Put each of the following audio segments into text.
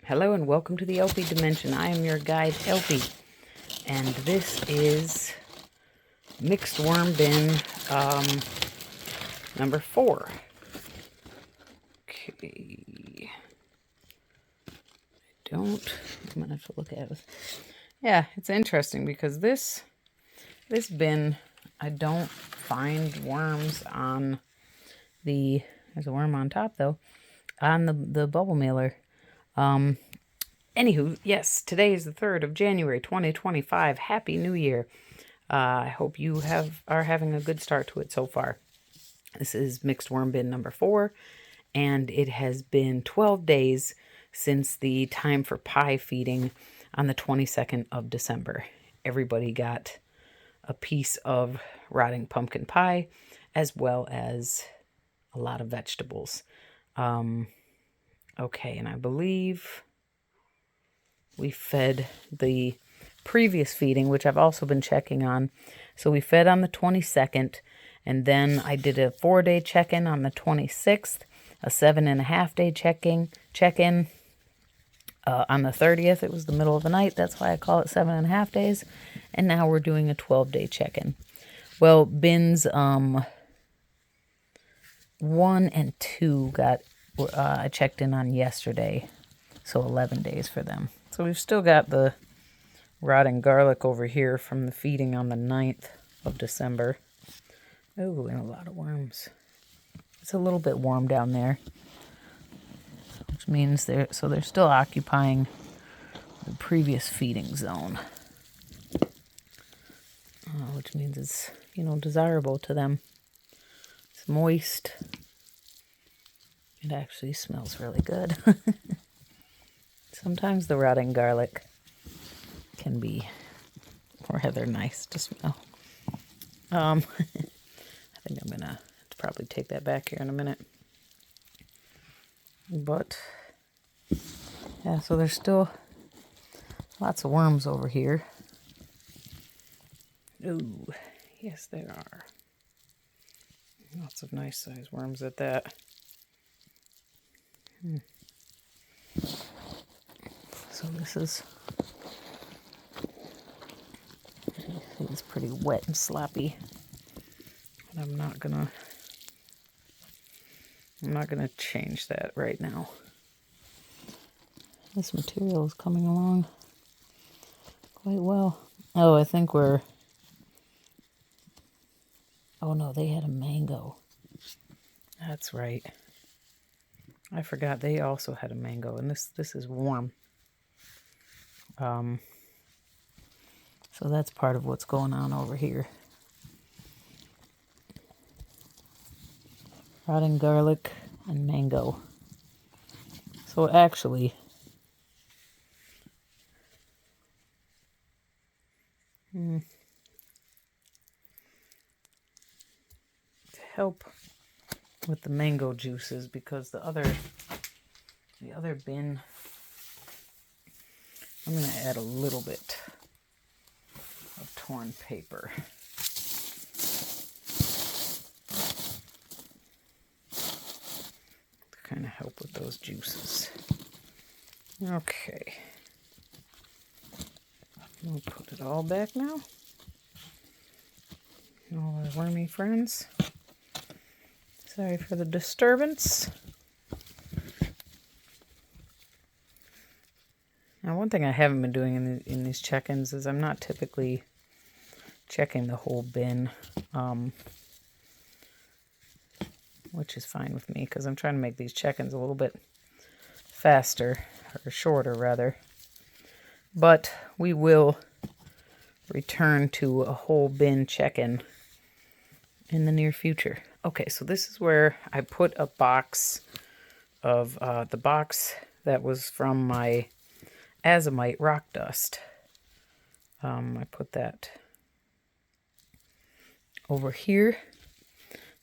Hello and welcome to the theElpyDimension. I am your guide, Elpy, and this is mixed worm bin number 4. Okay, I'm gonna have to look at it. Yeah, it's interesting because this bin, I don't find worms on there's a worm on top though, on the bubble mailer. Anywho, yes, today is the 3rd of January, 2025. Happy New Year. I hope you are having a good start to it so far. This is mixed worm bin number 4, and it has been 12 days since the time for pie feeding on the 22nd of December. Everybody got a piece of rotting pumpkin pie, as well as a lot of vegetables. Okay, and I believe we fed the previous feeding, which I've also been checking on. So we fed on the 22nd, and then I did a 4-day check-in on the 26th, a 7.5-day check-in on the 30th. It was the middle of the night. That's why I call it 7.5 days. And now we're doing a 12-day check-in. Well, bins 1 and 2 I checked in on yesterday, so 11 days for them. So we've still got the rotting garlic over here from the feeding on the 9th of December. Oh, and a lot of worms. It's a little bit warm down there, which means they're still occupying the previous feeding zone, which means it's, desirable to them. It's moist. It actually smells really good. Sometimes the rotting garlic can be rather nice to smell. I think I'm gonna probably take that back here in a minute. But yeah, so there's still lots of worms over here. Ooh, yes there are. Lots of nice sized worms at that. So this is, it's pretty wet and sloppy. And I'm not gonna change that right now. This material is coming along quite well. Oh, I think oh no, they had a mango. That's right. I forgot they also had a mango, and this is warm. So that's part of what's going on over here. Rotting garlic and mango. So actually, to help with the mango juices, because the other bin, I'm going to add a little bit of torn paper. To kind of help with those juices. Okay. We'll put it all back now. All our wormy friends. Sorry for the disturbance. Now, one thing I haven't been doing in these check-ins is I'm not typically checking the whole bin, which is fine with me because I'm trying to make these check-ins a little bit faster, or shorter rather. But we will return to a whole bin check-in in the near future. Okay, so this is where I put a box of the box that was from my azomite rock dust. I put that over here,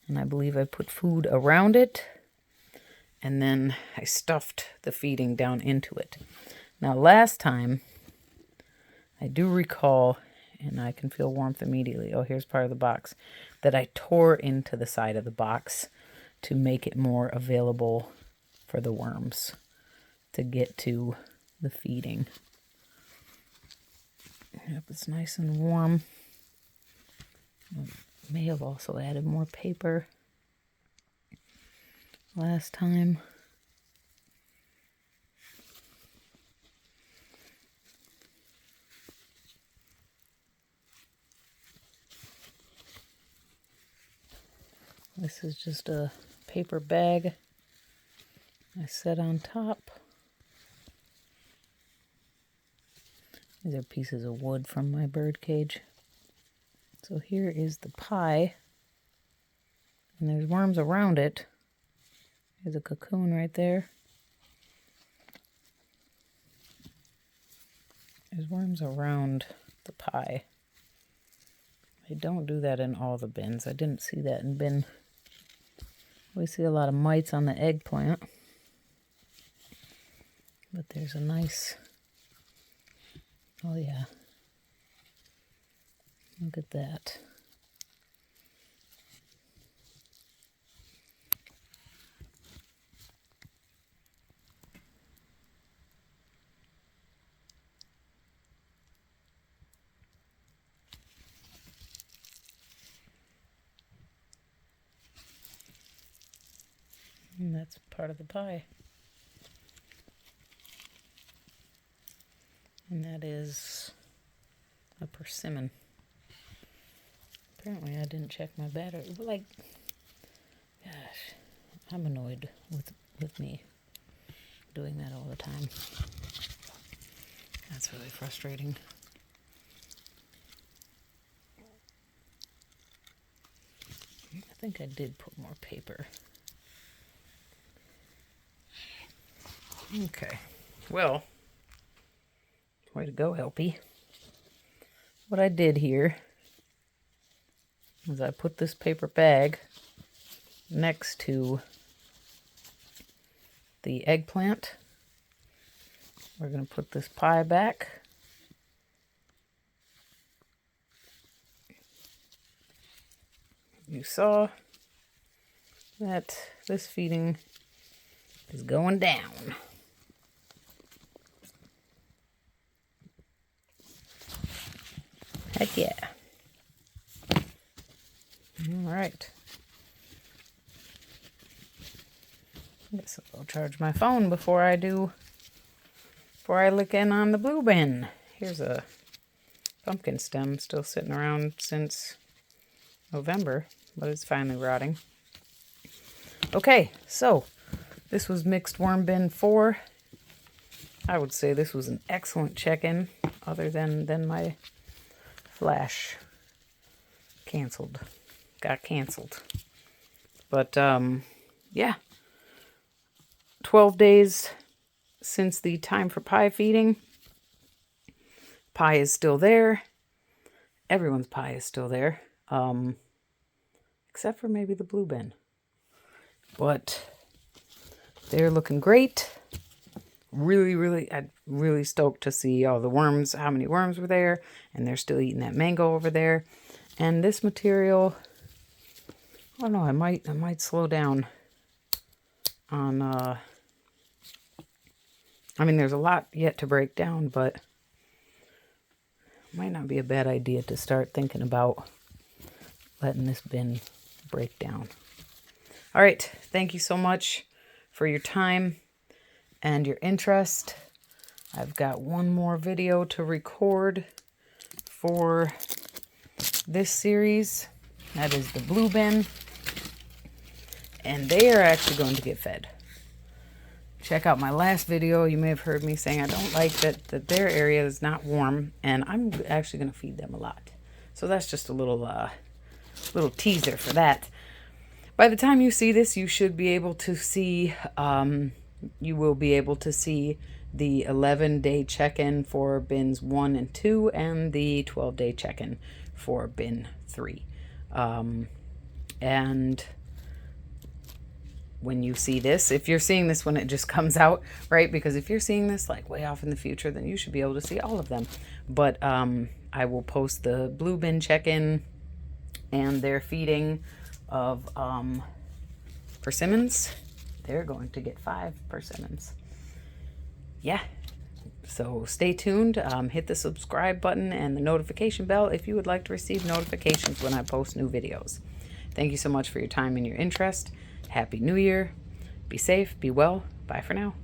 and I believe I put food around it, and then I stuffed the feeding down into it. Now last time, I do recall, and I can feel warmth immediately. Oh, here's part of the box that I tore into the side of the box to make it more available for the worms. to get to the feeding. Yep, it's nice and warm. I may have also added more paper last time. This is just a paper bag I set on top. These are pieces of wood from my bird cage. So here is the pie, and there's worms around it. There's a cocoon right there. There's worms around the pie. I don't do that in all the bins. I didn't see that in bin. We see a lot of mites on the eggplant. But there's a nice, oh yeah, look at that. And that's part of the pie. And that is a persimmon. Apparently I didn't check my battery. But like, gosh, I'm annoyed with me doing that all the time. That's really frustrating. I think I did put more paper. Okay, well, way to go, Helpy. What I did here is I put this paper bag next to the eggplant. We're going to put this pie back. You saw that this feeding is going down. Heck yeah. All right. Guess I'll charge my phone before I look in on the blue bin. Here's a pumpkin stem still sitting around since November, but it's finally rotting. Okay, so this was mixed worm bin 4. I would say this was an excellent check-in, other than my flash got canceled. But yeah, 12 days since the time for pie feeding. Pie is still there. Everyone's pie is still there, except for maybe the blue bin. But they're looking great. I'm really stoked to see all the worms, how many worms were there, and they're still eating that mango over there. And this material, I don't know, I might slow down on, I mean, there's a lot yet to break down, but it might not be a bad idea to start thinking about letting this bin break down. All right, thank you so much for your time and your interest. I've got one more video to record for this series. That is the blue bin. And they are actually going to get fed. Check out my last video. You may have heard me saying I don't like that their area is not warm, and I'm actually going to feed them a lot. So that's just a little teaser for that. By the time you see this, you should be able to see, you will be able to see the 11-day check-in for bins 1 and 2 and the 12-day check-in for bin 3. And when you see this, if you're seeing this when it just comes out, right? Because if you're seeing this like way off in the future, then you should be able to see all of them. But I will post the blue bin check-in and their feeding of persimmons. They're going to get 5 persimmons. yeah, so stay tuned. Hit the subscribe button and the notification bell if you would like to receive notifications when I post new videos. Thank you so much for your time and your interest. Happy New Year. Be safe, be well. Bye for now.